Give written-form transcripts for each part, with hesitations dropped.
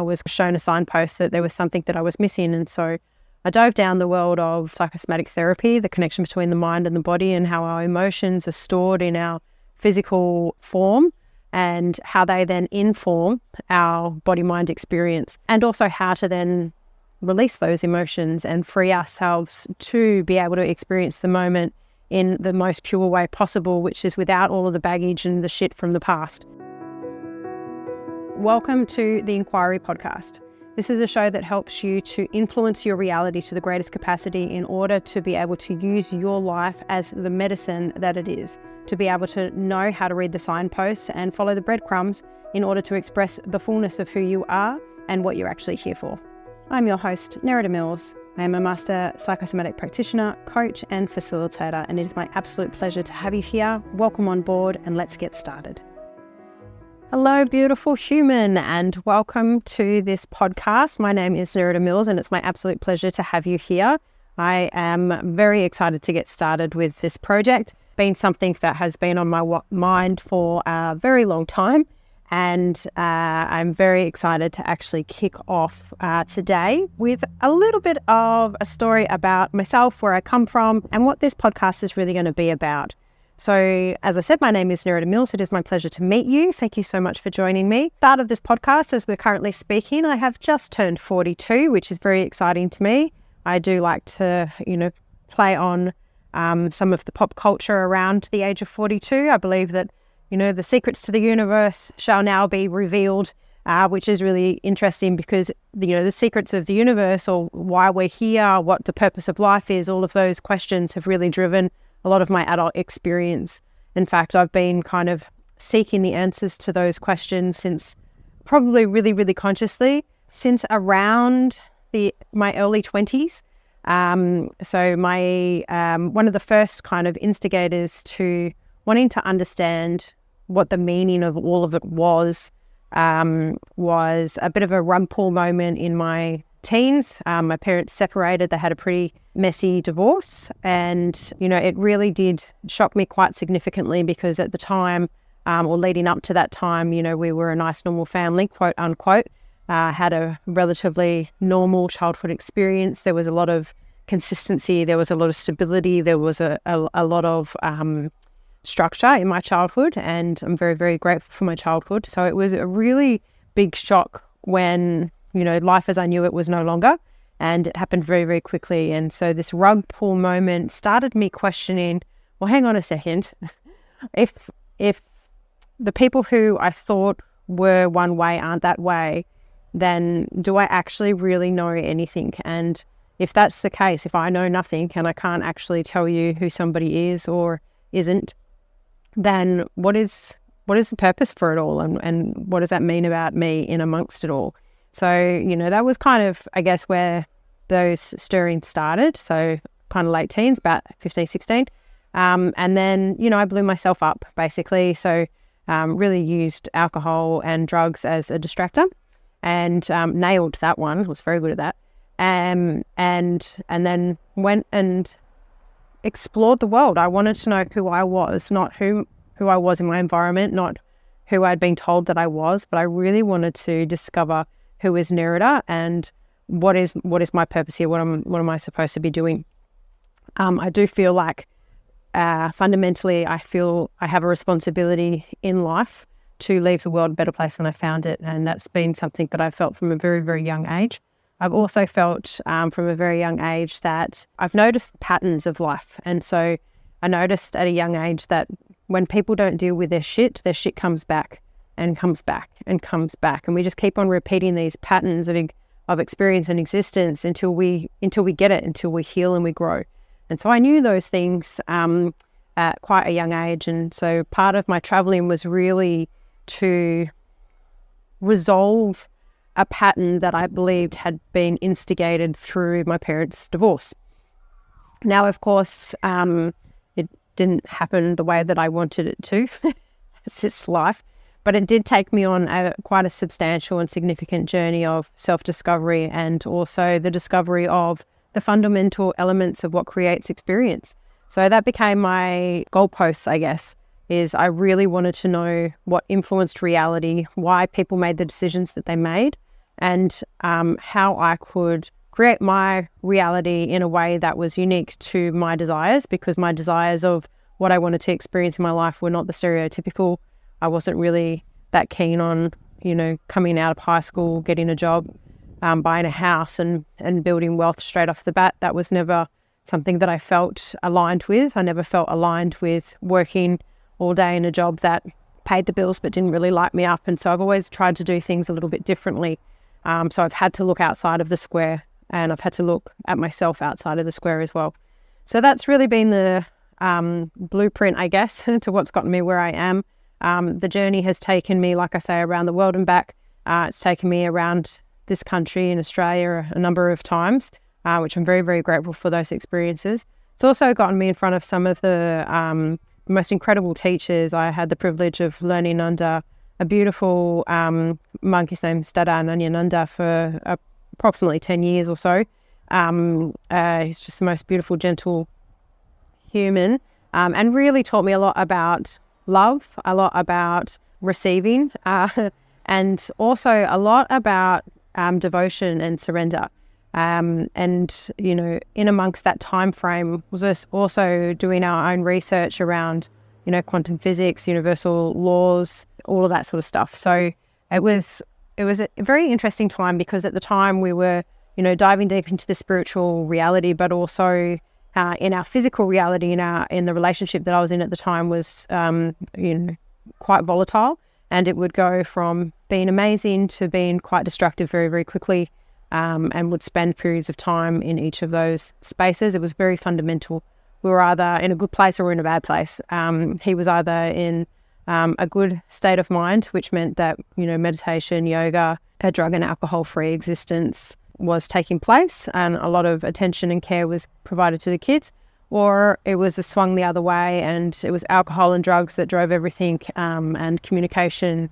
was shown a signpost that there was something that I was missing. And so I dove down the world of psychosomatic therapy, the connection between the mind and the body, and how our emotions are stored in our physical form and how they then inform our body-mind experience, and also how to then release those emotions and free ourselves to be able to experience the moment in the most pure way possible, which is without all of the baggage and the shit from the past. Welcome to the Enquiry podcast. This is a show that helps you to influence your reality to the greatest capacity in order to be able to use your life as the medicine that it is, to be able to know how to read the signposts and follow the breadcrumbs in order to express the fullness of who you are and what you're actually here for. I'm your host, Nerida Mills. I am a master psychosomatic practitioner, coach and facilitator, and it is my absolute pleasure to have you here. Welcome on board and let's get started. Hello, beautiful human, and welcome to this podcast. My name is Nerida Mills, and it's my absolute pleasure to have you here. I am very excited to get started with this project. Been something that has been on my mind for a very long time, and I'm very excited to actually kick off today with a little bit of a story about myself, where I come from, and what this podcast is really going to be about. So, as I said, my name is Nerida Mills. It is my pleasure to meet you. Thank you so much for joining me. Start of this podcast, as we're currently speaking, I have just turned 42, which is very exciting to me. I do like to, play on some of the pop culture around the age of 42. I believe that, the secrets to the universe shall now be revealed, which is really interesting because, the secrets of the universe, or why we're here, what the purpose of life is, all of those questions have really driven a lot of my adult experience. In fact, I've been kind of seeking the answers to those questions since probably really, really consciously since around my early 20s. So my one of the first kind of instigators to wanting to understand what the meaning of all of it was a bit of a rug pull moment in my teens. My parents separated. They had a pretty messy divorce, and it really did shock me quite significantly because at the time, or leading up to that time, we were a nice normal family, quote unquote. Had a relatively normal childhood experience. There was a lot of consistency. There was a lot of stability. There was a lot of structure in my childhood, and I'm very, very grateful for my childhood. So it was a really big shock when life as I knew it was no longer, and it happened very, very quickly. And so this rug pull moment started me questioning, well, hang on a second. If the people who I thought were one way aren't that way, then do I actually really know anything? And if that's the case, if I know nothing and I can't actually tell you who somebody is or isn't, then what is the purpose for it all? And what does that mean about me in amongst it all? So, that was kind of, I guess, where those stirrings started. So kind of late teens, about 15, 16. And then, I blew myself up basically. So really used alcohol and drugs as a distractor and nailed that one. Was very good at that. And then went and explored the world. I wanted to know who I was, not who I was in my environment, not who I'd been told that I was, but I really wanted to discover who is Nerida and what is my purpose here? What am I supposed to be doing? I do feel like fundamentally I feel I have a responsibility in life to leave the world a better place than I found it, and that's been something that I've felt from a very, very young age. I've also felt from a very young age that I've noticed patterns of life, and so I noticed at a young age that when people don't deal with their shit comes back and comes back and comes back. And we just keep on repeating these patterns of experience and existence until we get it, until we heal and we grow. And so I knew those things at quite a young age. And so part of my traveling was really to resolve a pattern that I believed had been instigated through my parents' divorce. Now, of course, it didn't happen the way that I wanted it to. It's just life. But it did take me on quite a substantial and significant journey of self-discovery, and also the discovery of the fundamental elements of what creates experience. So that became my goalposts, I guess, is I really wanted to know what influenced reality, why people made the decisions that they made, and how I could create my reality in a way that was unique to my desires, because my desires of what I wanted to experience in my life were not the stereotypical. I wasn't really that keen on, coming out of high school, getting a job, buying a house and building wealth straight off the bat. That was never something that I felt aligned with. I never felt aligned with working all day in a job that paid the bills but didn't really light me up. And so I've always tried to do things a little bit differently. So I've had to look outside of the square, and I've had to look at myself outside of the square as well. So that's really been the blueprint, I guess, to what's gotten me where I am. The journey has taken me, like I say, around the world and back. It's taken me around this country in Australia a number of times, which I'm very, very grateful for those experiences. It's also gotten me in front of some of the most incredible teachers. I had the privilege of learning under a beautiful monk. His name's Dada Nanyananda for approximately 10 years or so. He's just the most beautiful, gentle human, and really taught me a lot about love, a lot about receiving, and also a lot about devotion and surrender. And, in amongst that time frame was also doing our own research around, quantum physics, universal laws, all of that sort of stuff. So it was a very interesting time, because at the time we were, diving deep into the spiritual reality, but also in our physical reality, in the relationship that I was in at the time was, quite volatile, and it would go from being amazing to being quite destructive very, very quickly. And would spend periods of time in each of those spaces. It was very fundamental. We were either in a good place or in a bad place. He was either in a good state of mind, which meant that, meditation, yoga, a drug and alcohol-free existence was taking place, and a lot of attention and care was provided to the kids, or it was a swung the other way, and it was alcohol and drugs that drove everything, and communication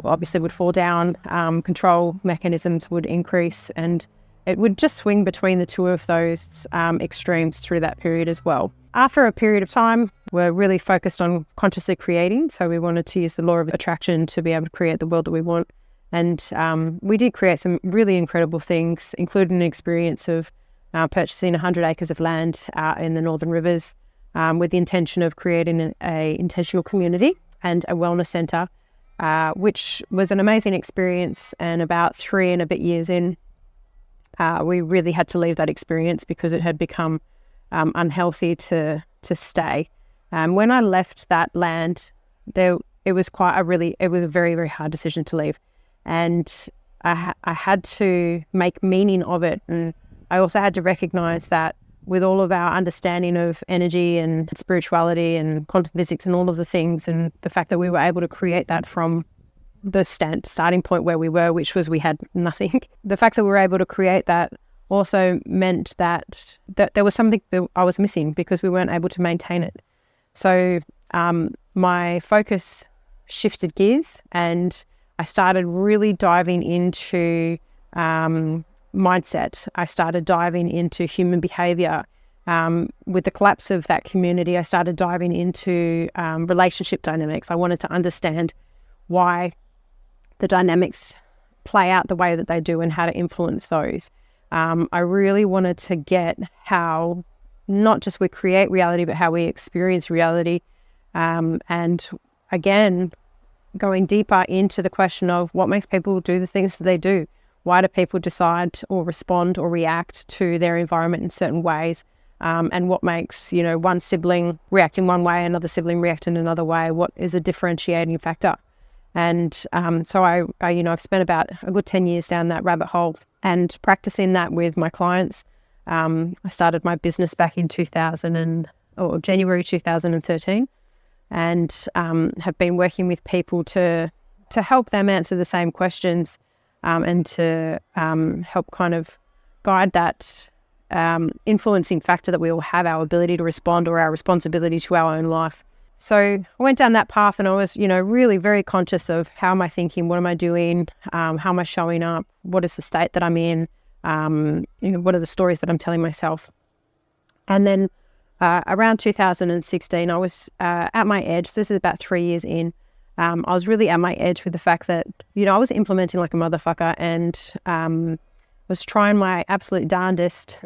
obviously would fall down, control mechanisms would increase, and it would just swing between the two of those extremes through that period as well. After a period of time, we're really focused on consciously creating, so we wanted to use the law of attraction to be able to create the world that we want. And we did create some really incredible things, including an experience of purchasing 100 acres of land out in the Northern Rivers with the intention of creating a intentional community and a wellness centre, which was an amazing experience. And about 3 and a bit years in, we really had to leave that experience because it had become unhealthy to stay. When I left that land, it was a very, very hard decision to leave. And I had to make meaning of it. And I also had to recognize that with all of our understanding of energy and spirituality and quantum physics and all of the things, and the fact that we were able to create that from the starting point where we were, which was we had nothing. The fact that we were able to create that also meant that there was something that I was missing because we weren't able to maintain it. So my focus shifted gears, and I started really diving into mindset. I started diving into human behavior. With the collapse of that community, I started diving into relationship dynamics. I wanted to understand why the dynamics play out the way that they do and how to influence those. I really wanted to get how not just we create reality, but how we experience reality. And again, going deeper into the question of what makes people do the things that they do. Why do people decide or respond or react to their environment in certain ways? And what makes, one sibling react in one way, another sibling react in another way? What is a differentiating factor? And so I've spent about a good 10 years down that rabbit hole and practicing that with my clients. I started my business back in January 2013, and have been working with people to help them answer the same questions, and to help kind of guide that influencing factor that we all have, our ability to respond or our responsibility to our own life. So I went down that path, and I was, really very conscious of how am I thinking, what am I doing, how am I showing up, what is the state that I'm in, what are the stories that I'm telling myself. And then around 2016, I was at my edge. This is about 3 years in. I was really at my edge with the fact that, I was implementing like a motherfucker and was trying my absolute darndest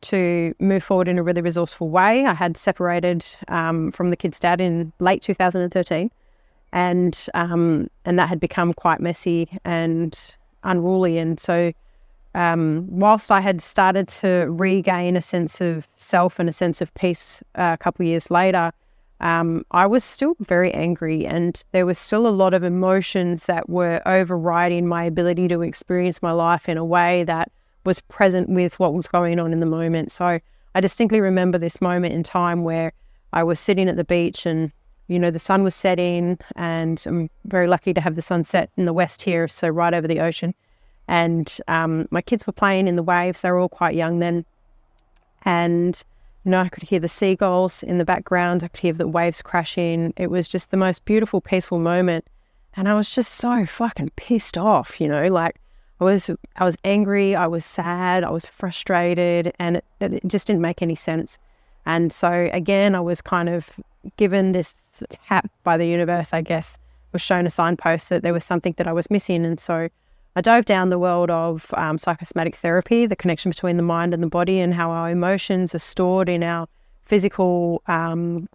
to move forward in a really resourceful way. I had separated from the kid's dad in late 2013, and that had become quite messy and unruly. And so whilst I had started to regain a sense of self and a sense of peace a couple of years later, I was still very angry, and there was still a lot of emotions that were overriding my ability to experience my life in a way that was present with what was going on in the moment. So I distinctly remember this moment in time where I was sitting at the beach and, the sun was setting, and I'm very lucky to have the sunset in the west here, so right over the ocean. And my kids were playing in the waves. They were all quite young then. And, I could hear the seagulls in the background. I could hear the waves crashing. It was just the most beautiful, peaceful moment. And I was just so fucking pissed off, like I was angry, I was sad, I was frustrated, and it just didn't make any sense. And so again, I was kind of given this tap by the universe, I guess, was shown a signpost that there was something that I was missing. And so I dove down the world of psychosomatic therapy, the connection between the mind and the body, and how our emotions are stored in our physical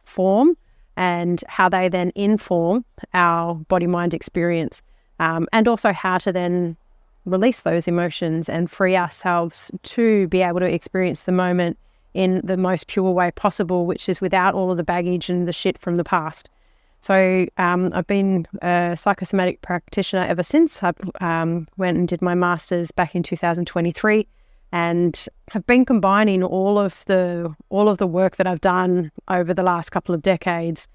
form, and how they then inform our body-mind experience, and also how to then release those emotions and free ourselves to be able to experience the moment in the most pure way possible, which is without all of the baggage and the shit from the past. So I've been a psychosomatic practitioner ever since. I went and did my master's back in 2023, and have been combining all of the work that I've done over the last couple of decades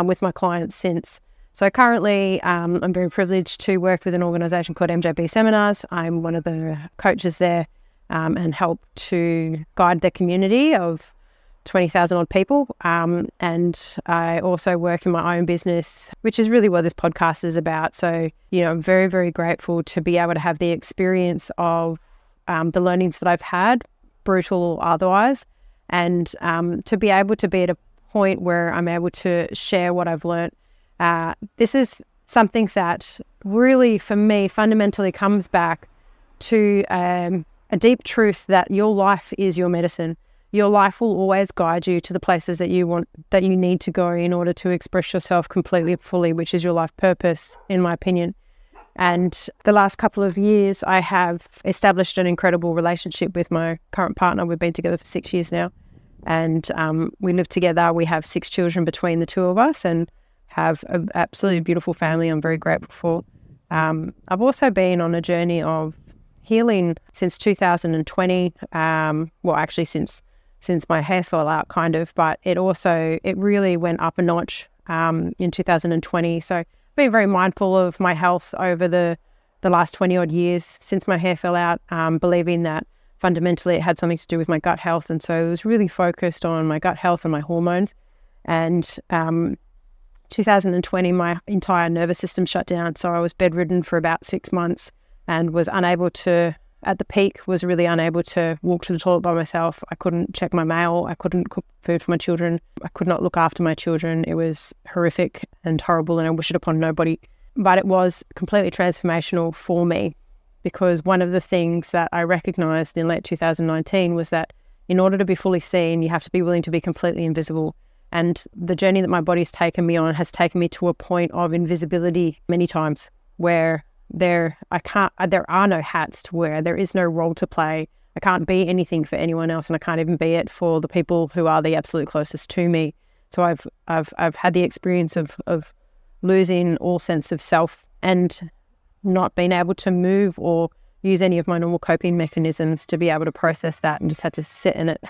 with my clients since. So currently, I'm very privileged to work with an organisation called MJB Seminars. I'm one of the coaches there, and help to guide the community of 20,000 odd people. And I also work in my own business, which is really what this podcast is about. So, I'm very, very grateful to be able to have the experience of the learnings that I've had, brutal or otherwise, and to be able to be at a point where I'm able to share what I've learned. This is something that really, for me, fundamentally comes back to a deep truth that your life is your medicine. Your life will always guide you to the places that you need to go in order to express yourself completely, fully, which is your life purpose, in my opinion. And the last couple of years, I have established an incredible relationship with my current partner. We've been together for 6 years now, and we live together. We have 6 children between the two of us, and have an absolutely beautiful family I'm very grateful for. I've also been on a journey of healing since 2020. Actually since my hair fell out, kind of, but it really went up a notch in 2020. So I've been very mindful of my health over the last 20 odd years since my hair fell out, believing that fundamentally it had something to do with my gut health. And so I was really focused on my gut health and my hormones. And 2020, my entire nervous system shut down. So I was bedridden for about 6 months and was unable to, at the peak, was really unable to walk to the toilet by myself. I couldn't check my mail. I couldn't cook food for my children. I could not look after my children. It was horrific and horrible, and I wish it upon nobody. But it was completely transformational for me, because one of the things that I recognized in late 2019 was that in order to be fully seen, you have to be willing to be completely invisible. And the journey that my body's taken me on has taken me to a point of invisibility many times, where there are no hats to wear. There is no role to play. I can't be anything for anyone else, and I can't even be it for the people who are the absolute closest to me. So I've had the experience of losing all sense of self and not being able to move or use any of my normal coping mechanisms to be able to process that, and just had to sit in it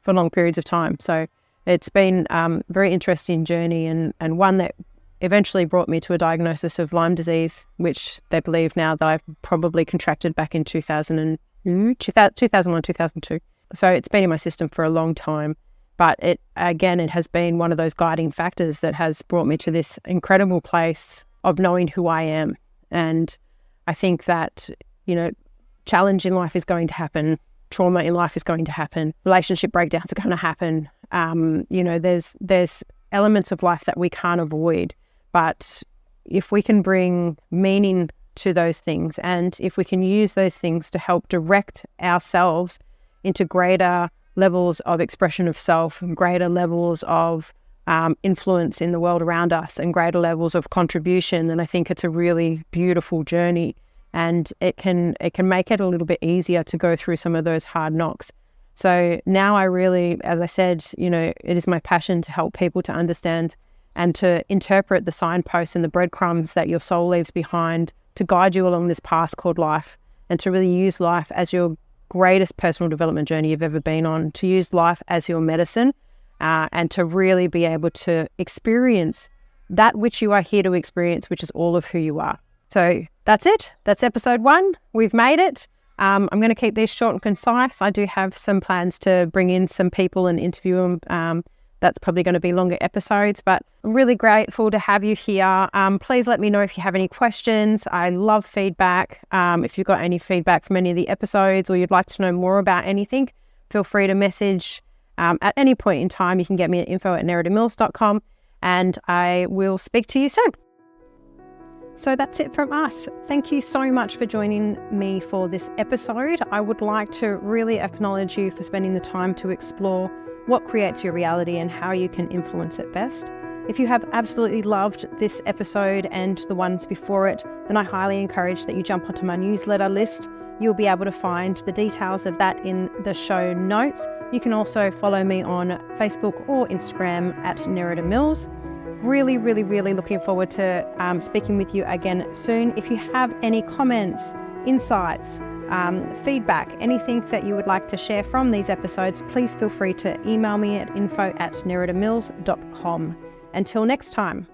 for long periods of time. So it's been a very interesting journey, and one that eventually brought me to a diagnosis of Lyme disease, which they believe now that I've probably contracted back in 2001, 2002. So it's been in my system for a long time. But it has been one of those guiding factors that has brought me to this incredible place of knowing who I am. And I think that, challenge in life is going to happen. Trauma in life is going to happen. Relationship breakdowns are going to happen. There's elements of life that we can't avoid. But if we can bring meaning to those things, and if we can use those things to help direct ourselves into greater levels of expression of self and greater levels of influence in the world around us and greater levels of contribution, then I think it's a really beautiful journey, and it can make it a little bit easier to go through some of those hard knocks. So now I really, as I said, it is my passion to help people to understand and to interpret the signposts and the breadcrumbs that your soul leaves behind to guide you along this path called life, and to really use life as your greatest personal development journey you've ever been on, to use life as your medicine, and to really be able to experience that which you are here to experience, which is all of who you are. So that's it. That's episode 1. We've made it. I'm going to keep these short and concise. I do have some plans to bring in some people and interview them. That's probably going to be longer episodes, but I'm really grateful to have you here. Please let me know if you have any questions. I love feedback. If you've got any feedback from any of the episodes, or you'd like to know more about anything, feel free to message at any point in time. You can get me at info@neridamills.com, and I will speak to you soon. So that's it from us. Thank you so much for joining me for this episode. I would like to really acknowledge you for spending the time to explore what creates your reality and how you can influence it best. If you have absolutely loved this episode and the ones before it, then I highly encourage that you jump onto my newsletter list. You'll be able to find the details of that in the show notes. You can also follow me on Facebook or Instagram at Nerida Mills. Really, really, really looking forward to speaking with you again soon. If you have any comments, insights, feedback, anything that you would like to share from these episodes, please feel free to email me at info@neridamills.com. Until next time.